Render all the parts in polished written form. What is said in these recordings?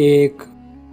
1।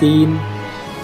3।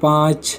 5।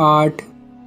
8।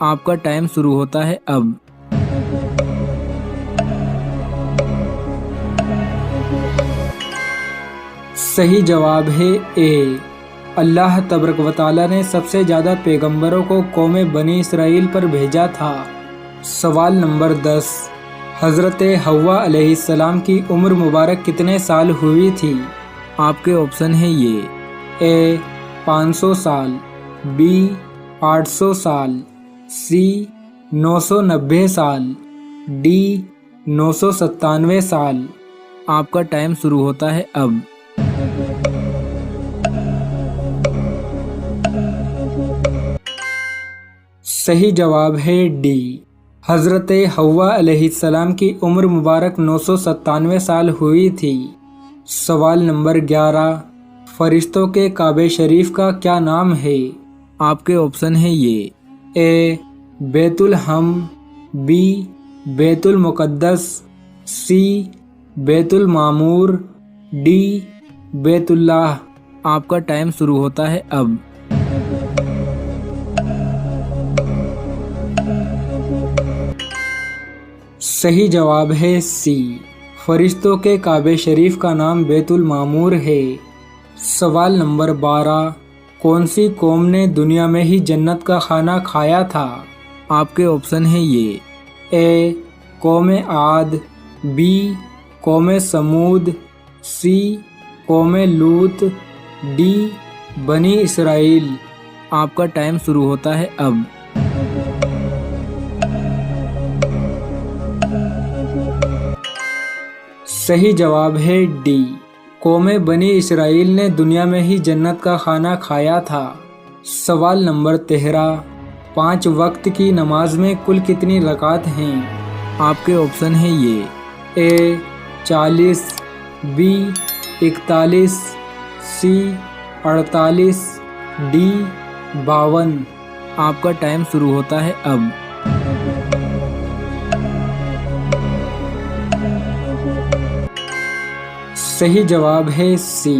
آپ کا ٹائم شروع ہوتا ہے اب۔ صحیح جواب ہے اے۔ اللہ تبارک و تعالیٰ نے سب سے زیادہ پیغمبروں کو قوم بنی اسرائیل پر بھیجا تھا۔ سوال نمبر 10، حضرت حوا علیہ السلام کی عمر مبارک کتنے سال ہوئی تھی؟ آپ کے آپشن ہیں یہ، اے 500 سال، بی 800 سال، سی 990 سال، ڈی 997 سال۔ آپ کا ٹائم شروع ہوتا ہے اب۔ صحیح جواب ہے ڈی، حضرت حوا علیہ السلام کی عمر مبارک 997 سال ہوئی تھی۔ سوال نمبر 11، فرشتوں کے کعبہ شریف کا کیا نام ہے؟ آپ کے آپشن ہیں یہ، اے بیت الحم، بی بیت المقدس، سی بیت المعمور، ڈی بیت اللہ۔ آپ کا ٹائم شروع ہوتا ہے اب۔ صحیح جواب ہے سی، فرشتوں کے کعبہ شریف کا نام بیت المعمور ہے۔ سوال نمبر 12، کون سی قوم نے دنیا میں ہی جنت کا کھانا کھایا تھا؟ آپ کے آپشن ہیں یہ، اے قوم عاد، بی قوم سمود، سی قوم لوط، ڈی بنی اسرائیل۔ آپ کا ٹائم شروع ہوتا ہے اب۔ صحیح جواب ہے ڈی، قوم بنی اسرائیل نے دنیا میں ہی جنت کا کھانا کھایا تھا۔ سوال نمبر 13، 5 وقت کی نماز میں کل کتنی رکعت ہیں؟ آپ کے آپشن ہیں یہ، اے 40، بی 41، سی 48، ڈی 52۔ آپ کا ٹائم شروع ہوتا ہے اب۔ صحیح جواب ہے سی،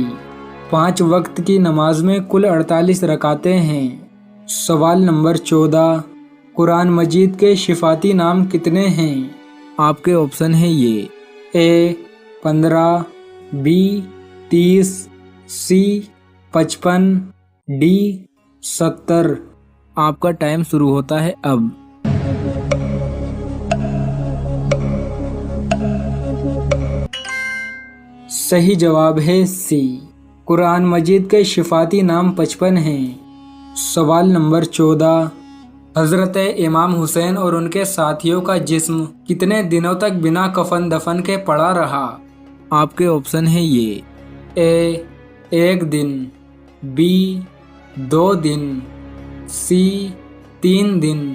5 وقت کی نماز میں کل 48 رکعتیں ہیں۔ سوال نمبر 14، قرآن مجید کے شفاتی نام کتنے ہیں؟ آپ کے آپشن ہیں یہ، اے 15، بی 30، سی 55، ڈی 70۔ آپ کا ٹائم شروع ہوتا ہے اب۔ صحیح جواب ہے سی، قرآن مجید کے شفاتی نام 55 ہیں۔ سوال نمبر 14، حضرت امام حسین اور ان کے ساتھیوں کا جسم کتنے دنوں تک بنا کفن دفن کے پڑا رہا؟ آپ کے آپشن ہیں یہ، اے 1 دن، be 2 then, C 3 then,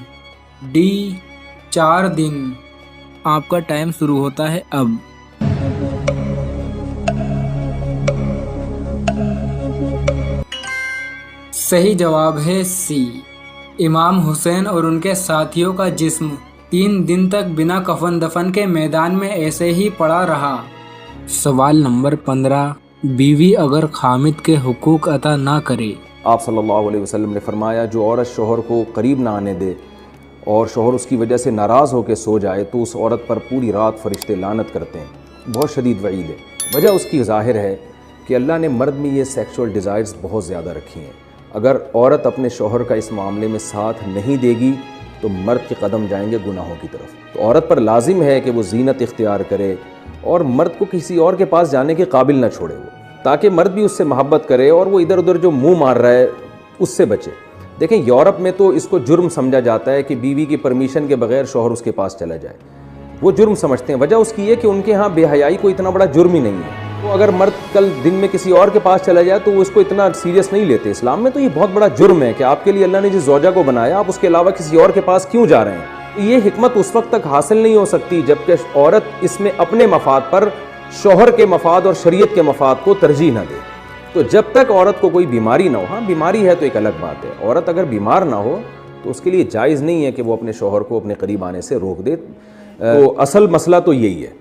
D 4 دن۔ آپ کا ٹائم شروع ہوتا ہے اب۔ صحیح جواب ہے سی، امام حسین اور ان کے ساتھیوں کا جسم 3 دن تک بنا کفن دفن کے میدان میں ایسے ہی پڑا رہا۔ سوال نمبر 15، بیوی اگر خامد کے حقوق عطا نہ کرے؟ آپ صلی اللہ علیہ وسلم نے فرمایا، جو عورت شوہر کو قریب نہ آنے دے اور شوہر اس کی وجہ سے ناراض ہو کے سو جائے تو اس عورت پر پوری رات فرشتے لعنت کرتے ہیں۔ بہت شدید وعید ہے۔ وجہ اس کی ظاہر ہے کہ اللہ نے مرد میں یہ سیکشول ڈیزائرز بہت زیادہ رکھی ہیں۔ اگر عورت اپنے شوہر کا اس معاملے میں ساتھ نہیں دے گی تو مرد کے قدم جائیں گے گناہوں کی طرف۔ تو عورت پر لازم ہے کہ وہ زینت اختیار کرے اور مرد کو کسی اور کے پاس جانے کے قابل نہ چھوڑے وہ، تاکہ مرد بھی اس سے محبت کرے اور وہ ادھر ادھر جو منہ مار رہا ہے اس سے بچے۔ دیکھیں، یورپ میں تو اس کو جرم سمجھا جاتا ہے کہ بیوی کی پرمیشن کے بغیر شوہر اس کے پاس چلا جائے، وہ جرم سمجھتے ہیں۔ وجہ اس کی ہے کہ ان کے ہاں بے حیائی کوئی اتنا بڑا جرم ہی نہیں ہے۔ تو اگر مرد کل دن میں کسی اور کے پاس چلا جائے تو وہ اس کو اتنا سیریس نہیں لیتے۔ اسلام میں تو یہ بہت بڑا جرم ہے کہ آپ کے لیے اللہ نے جس زوجہ کو بنایا آپ اس کے علاوہ کسی اور کے پاس کیوں جا رہے ہیں۔ یہ حکمت اس وقت تک حاصل نہیں ہو سکتی جبکہ عورت اس میں اپنے مفاد پر شوہر کے مفاد اور شریعت کے مفاد کو ترجیح نہ دے۔ تو جب تک عورت کو کوئی بیماری نہ ہو، ہاں بیماری ہے تو ایک الگ بات ہے، عورت اگر بیمار نہ ہو تو اس کے لیے جائز نہیں ہے کہ وہ اپنے شوہر کو اپنے قریب آنے سے روک دے۔ تو اصل مسئلہ تو یہی ہے۔